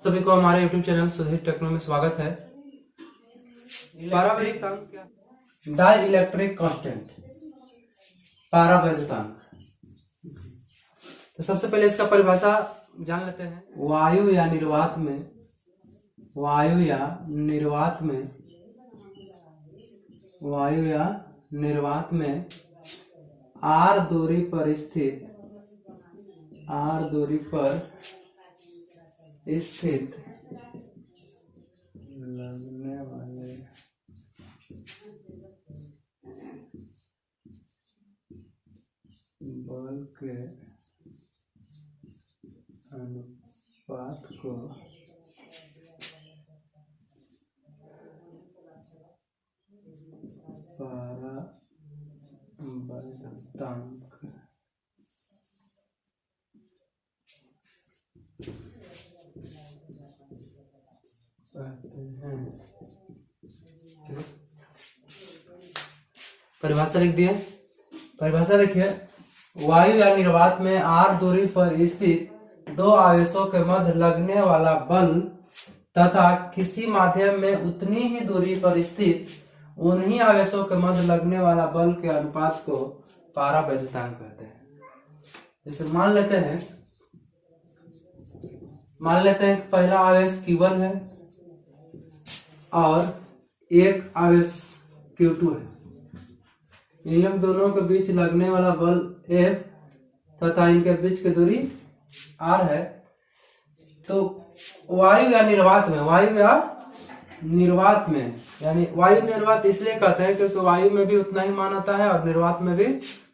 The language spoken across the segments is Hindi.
सभी को हमारे YouTube चैनल सुधीर टेक्नो में स्वागत है। पारावैद्युतांक क्या? डाई इलेक्ट्रिक कांस्टेंट, पारावैद्युतांक। तो सबसे पहले इसका परिभाषा जान लेते हैं। वायु या निर्वात में आर दूरी पर स्थित लगने वाले बल के अनुपात को पारावैद्युतांक परिभाषा लिख दिए। परिभाषा देखिए, वायु या निर्वात में आर दूरी पर स्थित दो आवेशों के मध्य लगने वाला बल तथा किसी माध्यम में उतनी ही दूरी पर स्थित उन्हीं आवेशों के मध्य लगने वाला बल के अनुपात को पारावैद्युतांक कहते हैं। जैसे मान लेते हैं कि पहला आवेश Q1 है और एक आवेश Q2 है। इन लोग दोनों के बीच लगने वाला बल F तथा इनके बीच की दूरी R है। तो वायु या निर्वात में यानी वायु निर्वात इसलिए कहते हैं क्योंकि वायु में भी उतना ही मान आता है और निर्वात में भी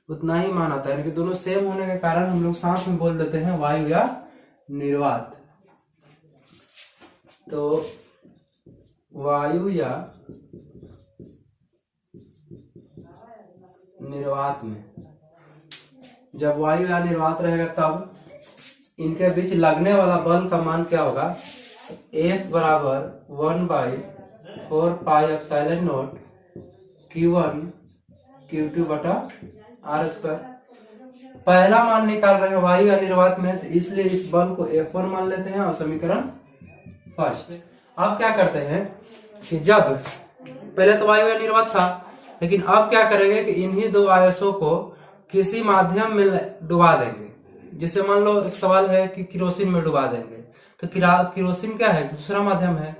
उतना ही मान आता है, यानी कि दोनों सेम होने के कारण हम लोग साथ में बोल देते हैं वायु या निर्वात। तो वायु या निर्वात में जब वायु या निर्वात रहेगा तब इनके बीच लगने वाला बल का मान क्या होगा? F बराबर 1/4 pi epsilon not Q1 Q2 बटा R स्क्वायर। पहला मान निकाल रहे हैं वायु या निर्वात में, तो इसलिए इस बल को F1 मान लेते हैं और समीकरण फर्स्ट। अब क्या करते हैं कि जब पहले तो वायु या निर्वात था, लेकिन अब क्या करेंगे कि इन्हीं दो आवेशों को किसी माध्यम में डुबा देंगे। जैसे मान लो एक सवाल है कि किरोसिन में डुबा देंगे, तो किरोसिन क्या है? दूसरा माध्यम है।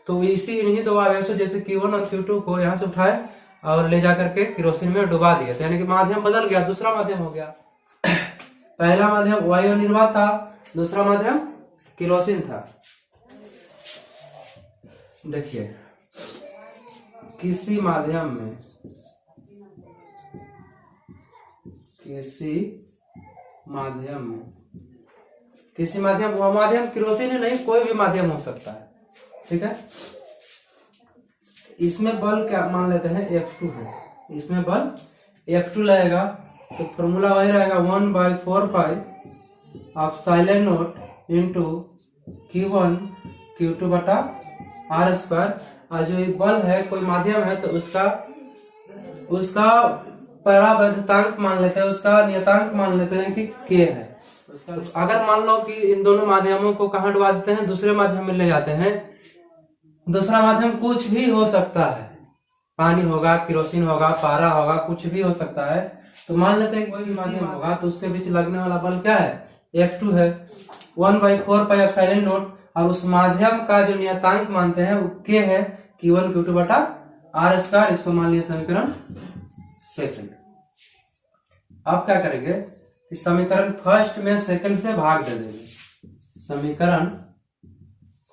तो इन्हीं दो आवेशों जैसे Q1 और Q2 को यहाँ से उठाए और ले जाकर के किरोसिन में डुबा दिए, यानी कि माध्यम बदल गया, दूसरा माध्यम हो गया। पहला माध्यम वायु और निर्वात था, दूसरा माध्यम किरोसिन था। देखिए, किसी माध्यम वो माध्यम किरोसिन ही नहीं, कोई भी माध्यम हो सकता है, ठीक है। इसमें बल क्या मान लेते हैं? F2 है। इसमें बल F2 लगेगा, तो फॉर्मूला वही रहेगा 1/4 pi epsilon not into Q1 Q2 बटा R स्क्वायर। और जो बल है कोई माध्यम है तो उसका परावैद्युतांक मान लेते हैं, उसका नियतांक मान लेते हैं कि K है। तो अगर मान लो कि इन दोनों माध्यमों को कहाँ डुबा देते हैं? दूसरे माध्यम में ले जाते हैं। दूसरा माध्यम कुछ भी हो सकता है, पानी होगा, किरोसिन होगा, पारा होगा, कुछ भी हो सकता है। तो मान लेते हैं कोई भी माध्यम होगा तो उसके बीच लगने वाला बल क्या है? F2 है, 1/4 पाई एप्सिलॉन नॉट। और उस माध्यम का जो नियतांक मानते हैं वो K है, Q1 Q2 बटा R स्क्वायर। इसको मान लिया समीकरण सेकंड। अब क्या करेंगे कि समीकरण फर्स्ट में सेकंड से भाग दे देंगे। समीकरण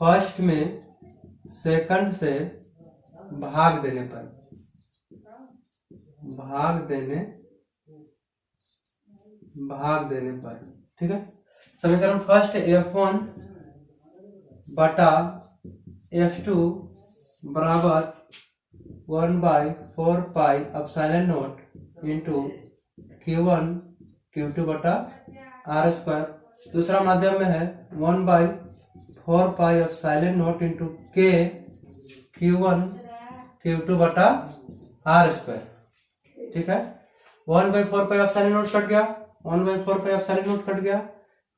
फर्स्ट में सेकंड से भाग देने पर ठीक है। समीकरण फर्स्ट F1 बटा F2 बराबर 1/4 pi epsilon not into Q1 Q2 बटा R स्क्वायर। दूसरा माध्यम में है 1/4 pi epsilon not into K Q1 Q2 बटा R स्क्वायर, ठीक है। 1/4 पाई एप्सिलॉन नॉट कट गया, 1/4 पाई एप्सिलॉन नॉट कट गया।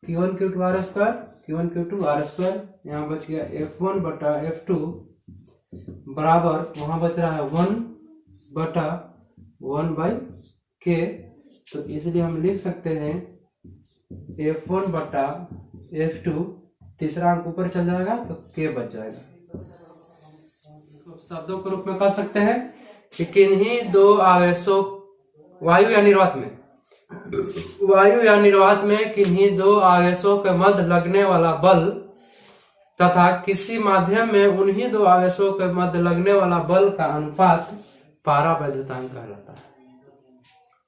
Q1 Q2 are square, Q1 Q2 are square, यहाँ बच गया F1 बटा F2 बराबर वहां बच रहा है 1 बटा 1/k। तो इसलिए हम लिख सकते हैं F1 बटा F2, तीसरा अंक ऊपर चल जाएगा तो k बच जाएगा। तो शब्दों के रूप में कह सकते हैं कि किन्हीं दो आवेशों वायु या निर्वात में किन्हीं दो आवेशों के मध्य लगने वाला बल तथा किसी माध्यम में उन्हीं दो आवेशों के मध्य लगने वाला बल का अनुपात पारावैद्युतांक कहलाता है।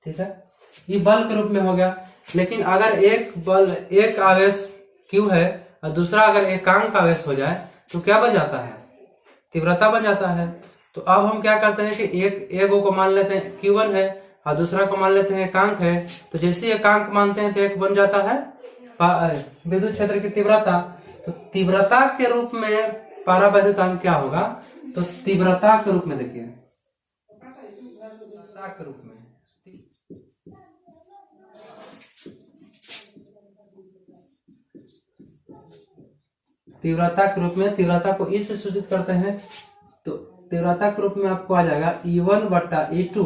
ठीक है, ये बल के रूप में हो गया। लेकिन अगर एक आवेश Q है और दूसरा अगर एकांक आवेश हो जाए तो क्या बन जाता है? तीव्रता बन जाता है। तो अब हम क्या करते हैं कि एक को मान लेते हैं Q1 है और दूसरा को मान लेते हैं एकांक है। तो जैसे एकांक मानते हैं तो एक बन जाता है विद्युत क्षेत्र की तीव्रता। तो तीव्रता के रूप में पारावैद्युतांक क्या होगा? तो तीव्रता के रूप में देखिए, तीव्रता के रूप में तीव्रता को ई से सूचित करते हैं। तो तीव्रता के रूप में आपको आ जाएगा E1 बटा E2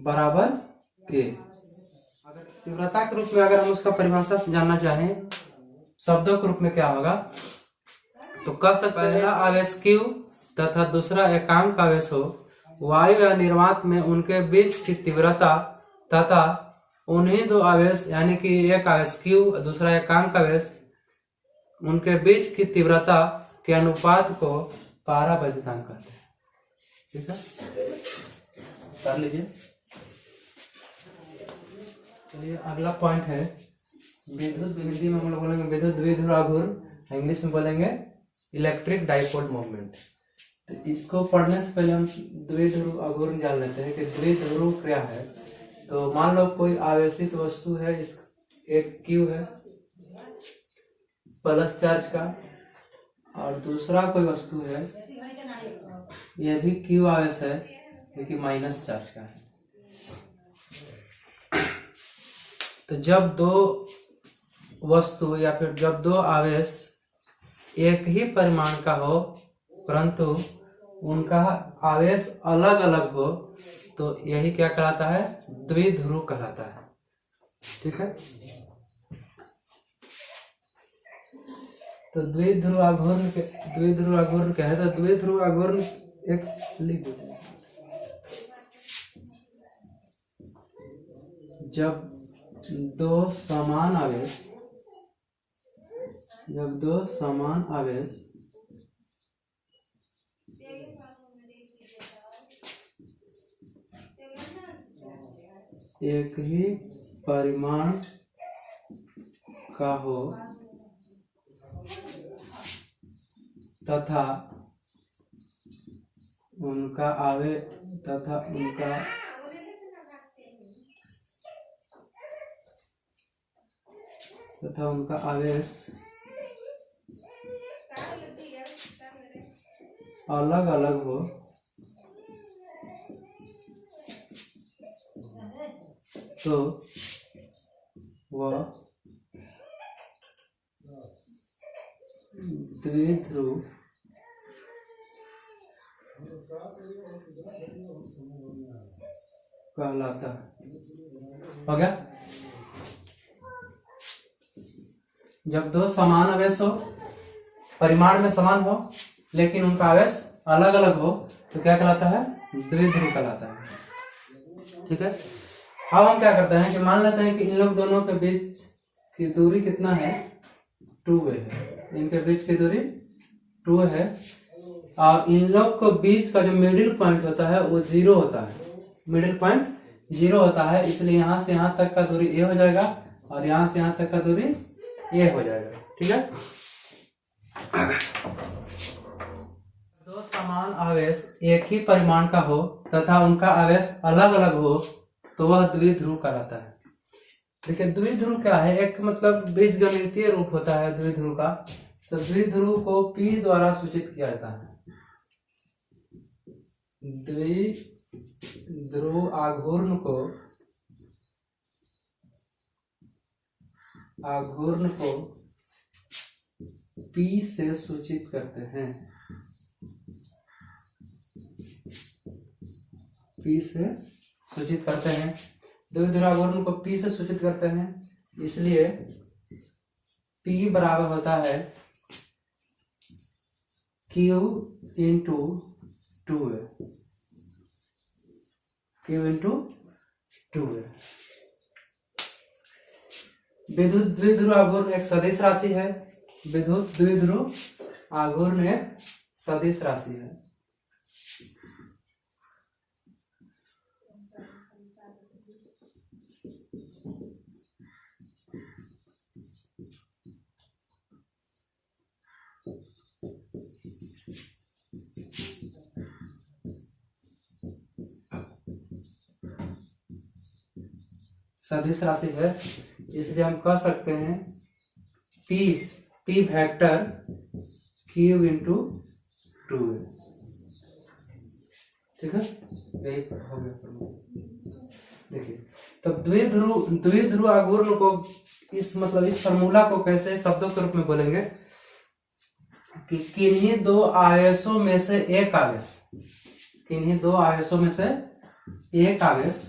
बराबर k। अगर तीव्रता के रूप में अगर हम उसका परिभाषा जानना चाहें शब्दों के रूप में क्या होगा, तो कह सकते हैं पहला आवेश Q तथा दूसरा एकांक आवेश हो, वायु या निर्वात में उनके बीच की तीव्रता तथा उन्हीं दो आवेश यानी कि एक आवेश Q और दूसरा एकांक आवेश उनके बीच की तीव्रता के अनुपात को पारावैद्युतांक कहते हैं। ठीक है, कर लीजिए। चलिए अगला पॉइंट है विद्युत, हिंदी में हम लोग बोलेंगे विद्युत द्विध्रुव आघूर्ण, इंग्लिश में बोलेंगे इलेक्ट्रिक डाइपोल मूवमेंट। तो इसको पढ़ने से पहले हम द्विध्रुव आघूर्ण जान लेते हैं कि द्विध्रुव क्या है। तो मान लो कोई आवेशित वस्तु है, इस एक Q है प्लस चार्ज का और दूसरा कोई वस्तु है यह भी Q आवेश है लेकिन माइनस चार्ज का है। तो जब दो वस्तु या फिर जब दो आवेश एक ही परिमाण का हो परंतु उनका आवेश अलग अलग हो तो यही क्या कहलाता है? द्विध्रुव कहलाता है। ठीक है, तो द्विध्रुव आघूर्ण क्या है? तो द्विध्रुव आघूर्ण एक लिख दो, जब दो समान आवेश एक ही परिमाण का हो तथा उनका आवेश अलग अलग हो तो वह द्विध्रुव कहलाता है। हो गया? जब दो समान आवेश हो, परिमाण में समान हो लेकिन उनका आवेश अलग अलग हो तो क्या कहलाता है? द्विध्रुव कहलाता है। ठीक है, अब हम क्या करते हैं कि मान लेते हैं कि इन लोग दोनों के बीच की दूरी कितना है? 2a है। इनके बीच की दूरी 2 है और इन लोग के बीच का जो मिडिल पॉइंट होता है वो 0 होता है। मिडिल पॉइंट 0 होता है, इसलिए यहां से यहां तक का दूरी a हो जाएगा और यहां से यहां तक का दूरी a हो जाएगा। ठीक है, दो समान आवेश एक ही परिमाण का हो तथा उनका आवेश अलग अलग हो तो वह द्विध्रुव कहलाता है। देखिए द्विध्रुव क्या है? एक मतलब बीजगणितीय रूप होता है द्विध्रुव का। तो द्विध्रुव को P द्वारा सूचित किया जाता है। द्विध्रुव आघूर्ण को आघूर्ण को P से सूचित करते हैं, P से सूचित करते हैं, द्विध्रुव आघूर्ण को P से सूचित करते हैं, इसलिए P बराबर होता है Q into 2A, Q into 2A। विद्युत द्विध्रुव आघूर्ण एक सदिश राशि है, विद्युत द्विध्रुव आघूर्ण एक सदिश राशि है। सदिश राशि है, इसलिए हम कह सकते हैं P vector Q into 2A। ठीक है, यही हो गया। देखिए, तो द्विध्रुव आघूर्ण को इस फार्मूला को कैसे शब्दों के रूप में बोलेंगे कि किन्हीं दो आवेशों में से एक आवेश, किन्हीं दो आवेशों में से एक आवेश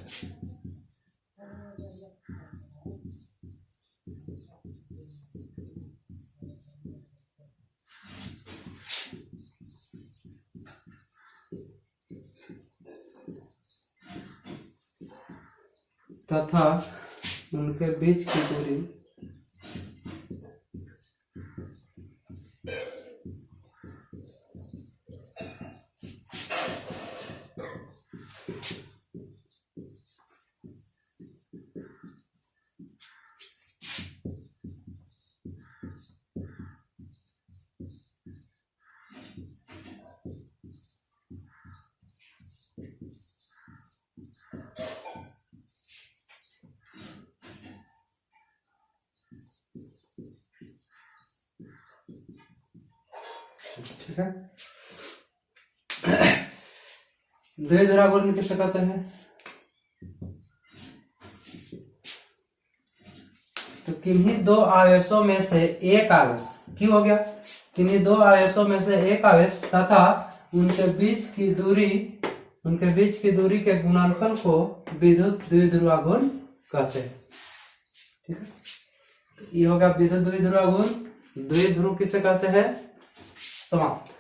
तथा उनके बीच की दूरी ठीक है। द्विध्रुव आघूर्ण किसे कहते हैं? तो किन्हीं दो आवेशों में से एक आवेश, क्यों हो गया? किन्हीं दो आवेशों में से एक आवेश तथा उनके बीच की दूरी के गुणनफल को विद्युत द्विध्रुव आघूर्ण कहते हैं। ठीक है, तो ये हो गया विद्युत द्विध्रुव आघूर्ण। द्विध्रुव किसे कहते हैं? समाप्त।